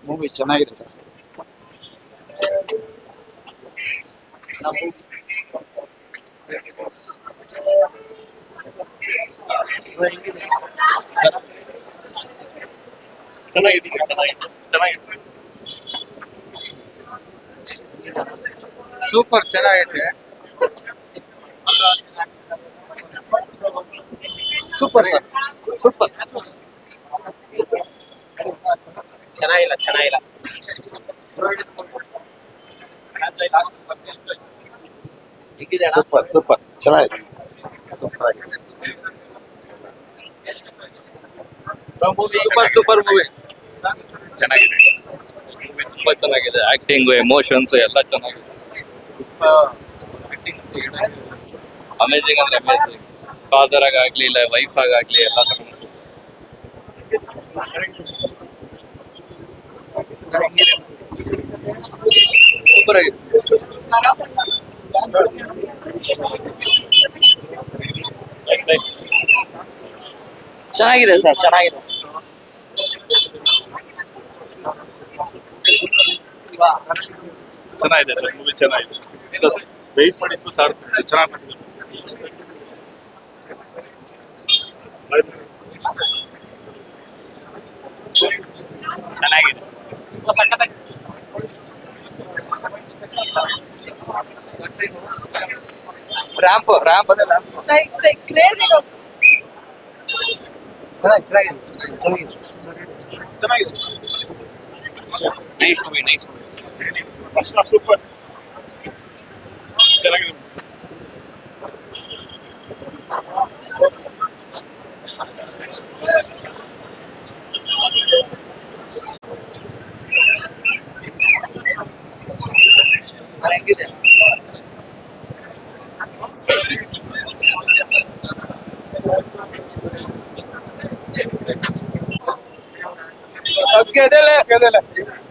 Movie ಚೆನ್ನಾಗಿದೆ sir. ಚೆನ್ನಾಗಿದೆ ಚೆನ್ನಾಗಿದೆ. ಸೂಪರ್ ಚೆನ್ನಾಗೈತೆ. Super sir, super. ಚೆನ್ನಾಗಿಲ್ಲ ಸೂಪರ್ ಸೂಪರ್ ಚೆನ್ನಾಗಿದೆ. ಸೂಪರ್ ಆಗಿದೆ. ಸೂಪರ್ ಮೂವಿ ಚೆನ್ನಾಗಿದೆ. ತುಂಬಾ ಚೆನ್ನಾಗಿದೆ. ಆಕ್ಟಿಂಗ್, ಎಮೋಷನ್ಸ್ ಎಲ್ಲ ಚೆನ್ನಾಗಿದೆ. ಅಮೇಜಿಂಗ್ ಅಂದ್ರೆ ಅಮೇಜಿಂಗ್. ಫಾದರ್ ಆಗಾಗ್ಲಿ ಇಲ್ಲ ವೈಫ್ ಆಗಾಗ್ಲಿ ಎಲ್ಲ ಸೂಪರ್ ಆಗಿದೆ. ಚೆನ್ನಾಗಿದೆ ಸರ್, ಚೆನ್ನಾಗಿದೆ. ಚೆನ್ನಾಗಿದೆ ಸರ್, ಮೂವಿ ಚೆನ್ನಾಗಿದೆ. ವೆಯ್ಟ್ ಮಾಡಿದ್ದು ಸರ್, ಚೆನ್ನಾಗಿ ಮಾಡಿದ್ರು. ಚೆನ್ನಾಗಿದೆ. ರ್ಯಾಂಪ್ ಅದೇ ರ್ಯಾಂಪ್ ಚೆನ್ನಾಗಿದೆ. Nice movie. First half super ಚೆನ್ನಾಗಿದೆ.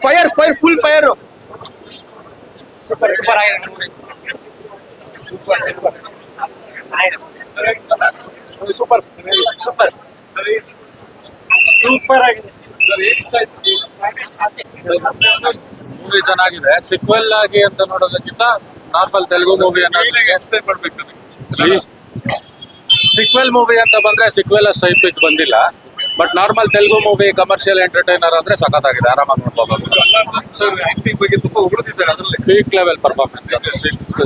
Fire full fire. ಸೂಪರ್ ಆಗಿದೆ ಮೂವಿ. ಸೂಪರ್ ಚೆನ್ನಾಗಿದೆ. ಸೂಪರ್ ಆಗಿದೆ. ಮೂವಿ ಚೆನ್ನಾಗಿದೆ. ಸಿಕ್ವೆಲ್ ಆಗಿ ಅಂತ ನೋಡೋದಕ್ಕಿಂತ ನಾರ್ಮಲ್ ತೆಲುಗು ಮೂವಿ ಎಕ್ಸ್ಪ್ಲೈನ್ ಮಾಡ್ಬೇಕು. ಸಿಕ್ವೆಲ್ ಮೂವಿ ಅಂತ ಬಂದ್ರೆ ಸಿಕ್ವೆಲ್ ಅಷ್ಟು ಟೈಪ್ ಬಂದಿಲ್ಲ. But normal Telugu movie commercial entertainer ಅಂದ್ರೆ ಸಖತ್ತಾಗಿದೆ, ಆರಾಮಾಗಿ ನೋಡ್ಬೋದು. ಸರ್ ಆಕ್ಟಿಂಗ್ ಬಗ್ಗೆ ತುಂಬಾ ಹೊಗಳ್ತಿದ್ದಾರೆ. ಅದರಲ್ಲಿ ಪೀಕ್ ಲೆವೆಲ್ ಪರ್ಫಾರ್ಮೆನ್ಸ್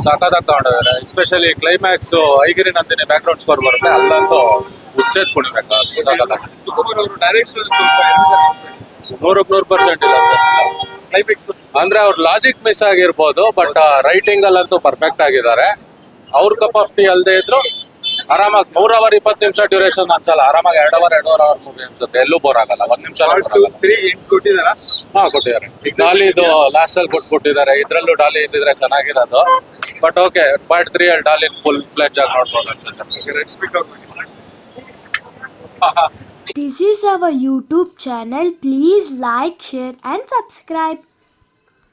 ಸಖತ್ತಾಗಿ ತಗೊಂಡಿದ್ದಾರೆ. Especially climax ಐಗಿರಿ Nandini back ground score ಬರುತ್ತೆ, ಅಲ್ಲಂತೂ ಉಚ್ಚೇತ್ ಕುಣಿಬೇಕು. ಸುಕುಮಾರ್ ಅವರು ಡೈರೆಕ್ಷನ್ 100% ಇಲ್ಲ ಸರ್. ಕ್ಲೈಮ್ಯಾಕ್ಸ್ ಅಂದ್ರೆ ಅವ್ರ ಲಾಜಿಕ್ ಮಿಸ್ ಆಗಿರ್ಬೋದು, ಬಟ್ ರೈಟಿಂಗ್ ಅಲ್ಲಂತೂ ಪರ್ಫೆಕ್ಟ್ ಆಗಿದ್ದಾರೆ. ಅವ್ರ ಕಪ್ ಆಫ್ ಟೀ ಅಲ್ಲದೆ ಇದ್ರು ಆರಾಮಾಗಿ 3 ಅವರ್ 20 ನಿಮಿಷ ಡ್ಯೂರೇಷನ್ ಅನ್ಸಲ್ಲ. ಆರಾಮಾಗಿ 2 ಅವರ್ ಮೂವಿ ಅನ್ಸುತ್ತೆ. ಎಲ್ಲೂ ಬೋರ್ ಆಗಲ್ಲ. 1 ನಿಮಿಷ ಕೊಟ್ಟಿದ್ದಾರಾ? ಕೊಟ್ಟಿದ್ದಾರೆ. ಡಾಲಿದು ಲಾಸ್ಟ್ ಅಲ್ಲಿ ಕೊಟ್ಬಿಟ್ಟಿದ್ದಾರೆ. ಇದ್ರಲ್ಲೂ ಡಾಲಿ ಇದ್ದಿದ್ರೆ ಚೆನ್ನಾಗಿರೋದು. ಬಟ್ ಓಕೆ, ಪಾರ್ಟ್ 3 ಅಲ್ಲಿ ಡಾಲಿ ಫುಲ್ ಫ್ಲೆಡ್ಜ್ ಆಗಿ ನೋಡ್ಬೋದು ಅನ್ಸುತ್ತೆ. This is our YouTube channel. Please like, share and subscribe.